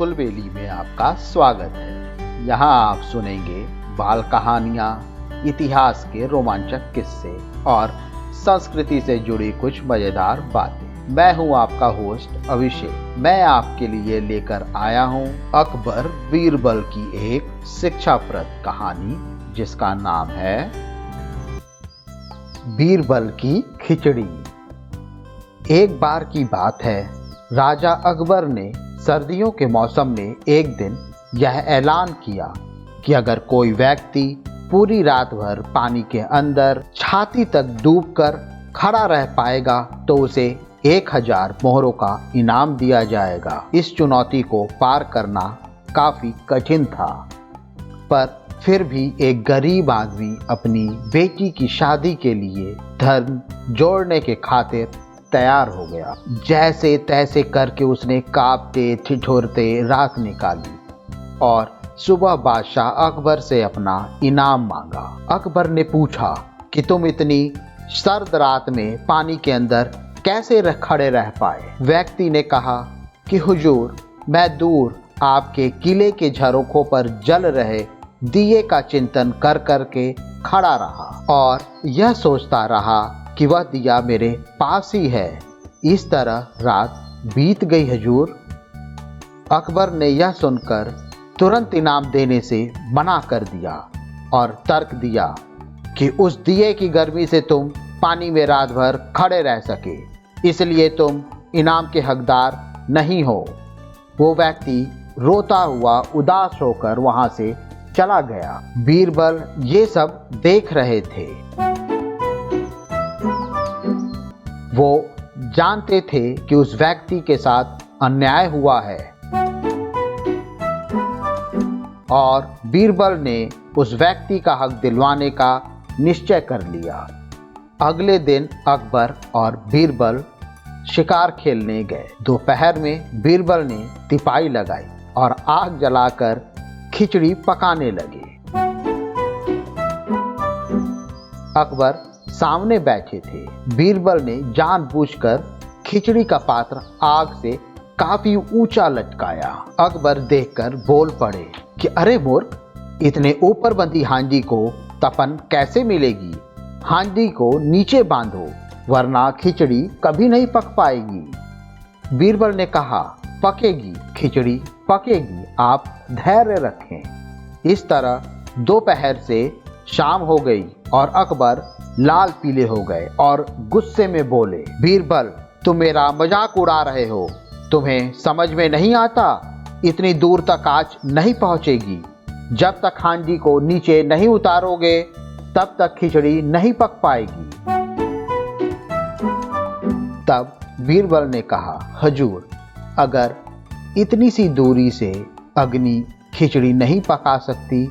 कुलबेली में आपका स्वागत है। यहाँ आप सुनेंगे बाल कहानियाँ, इतिहास के रोमांचक किस्से और संस्कृति से जुड़ी कुछ मजेदार बातें। मैं हूँ आपका होस्ट अभिषेक। मैं आपके लिए लेकर आया हूँ अकबर बीरबल की एक शिक्षाप्रद कहानी, जिसका नाम है बीरबल की खिचड़ी। एक बार की बात है, राजा अकबर ने सर्दियों के मौसम में एक दिन यह ऐलान किया कि अगर कोई व्यक्ति पूरी रात भर पानी के अंदर छाती तक डूबकर खड़ा रह पाएगा तो उसे 1000 मोहरों का इनाम दिया जाएगा। इस चुनौती को पार करना काफी कठिन था, पर फिर भी एक गरीब आदमी अपनी बेटी की शादी के लिए धन जोड़ने के खातिर तैयार हो गया। जैसे तैसे करके उसने कांपते ठिठुरते रात निकाली और सुबह बादशाह अकबर से अपना इनाम मांगा। अकबर ने पूछा कि तुम इतनी सर्द रात में पानी के अंदर कैसे खड़े रह पाए। व्यक्ति ने कहा कि हुजूर, मैं दूर आपके किले के झरोखों पर जल रहे दिए का चिंतन कर करके खड़ा रहा और यह सोचता रहा कि वह दिया मेरे पास ही है। इस तरह रात बीत गई हुजूर। अकबर ने यह सुनकर तुरंत इनाम देने से मना कर दिया और तर्क दिया कि उस दिए की गर्मी से तुम पानी में रात भर खड़े रह सके, इसलिए तुम इनाम के हकदार नहीं हो। वो व्यक्ति रोता हुआ उदास होकर वहां से चला गया। बीरबल ये सब देख रहे थे। वो जानते थे कि उस व्यक्ति के साथ अन्याय हुआ है और बीरबल ने उस व्यक्ति का हक दिलवाने का निश्चय कर लिया। अगले दिन अकबर और बीरबल शिकार खेलने गए। दोपहर में बीरबल ने तिपाई लगाई और आग जलाकर खिचड़ी पकाने लगे। अकबर सामने बैठे थे। बीरबल ने जानबूझकर खिचड़ी का पात्र आग से काफी ऊंचा लटकाया। अकबर देखकर बोल पड़े कि अरे मूर्ख, इतने ऊपर बंधी हांडी को तपन कैसे मिलेगी। हांडी को नीचे बांधो वरना खिचड़ी कभी नहीं पक पाएगी। बीरबल ने कहा, पकेगी, खिचड़ी पकेगी, आप धैर्य रखें। इस तरह दोपहर से शाम हो गई और अकबर लाल पीले हो गए और गुस्से में बोले, बीरबल, तुम मेरा मजाक उड़ा रहे हो। तुम्हें समझ में नहीं आता, इतनी दूर तक आंच नहीं पहुंचेगी। जब तक हांडी को नीचे नहीं उतारोगे तब तक खिचड़ी नहीं पक पाएगी। तब बीरबल ने कहा, हुजूर, अगर इतनी सी दूरी से अग्नि खिचड़ी नहीं पका सकती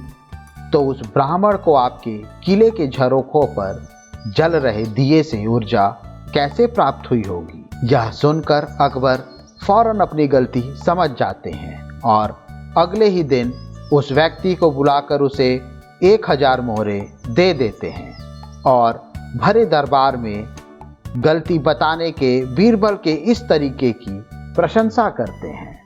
तो उस ब्राह्मण को आपके किले के झरोखों पर जल रहे दिए से ऊर्जा कैसे प्राप्त हुई होगी। यह सुनकर अकबर फौरन अपनी गलती समझ जाते हैं और अगले ही दिन उस व्यक्ति को बुलाकर उसे 1000 मोहरे दे देते हैं और भरे दरबार में गलती बताने के बीरबल के इस तरीके की प्रशंसा करते हैं।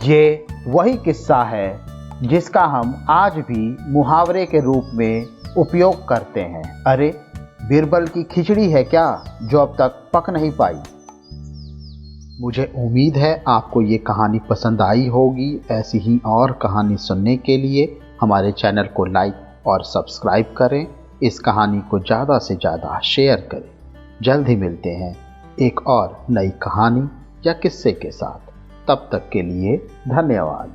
ये वही किस्सा है जिसका हम आज भी मुहावरे के रूप में उपयोग करते हैं। अरे, बीरबल की खिचड़ी है क्या जो अब तक पक नहीं पाई। मुझे उम्मीद है आपको ये कहानी पसंद आई होगी। ऐसी ही और कहानी सुनने के लिए हमारे चैनल को लाइक और सब्सक्राइब करें। इस कहानी को ज़्यादा से ज़्यादा शेयर करें। जल्द ही मिलते हैं एक और नई कहानी या किस्से के साथ। तब तक के लिए धन्यवाद।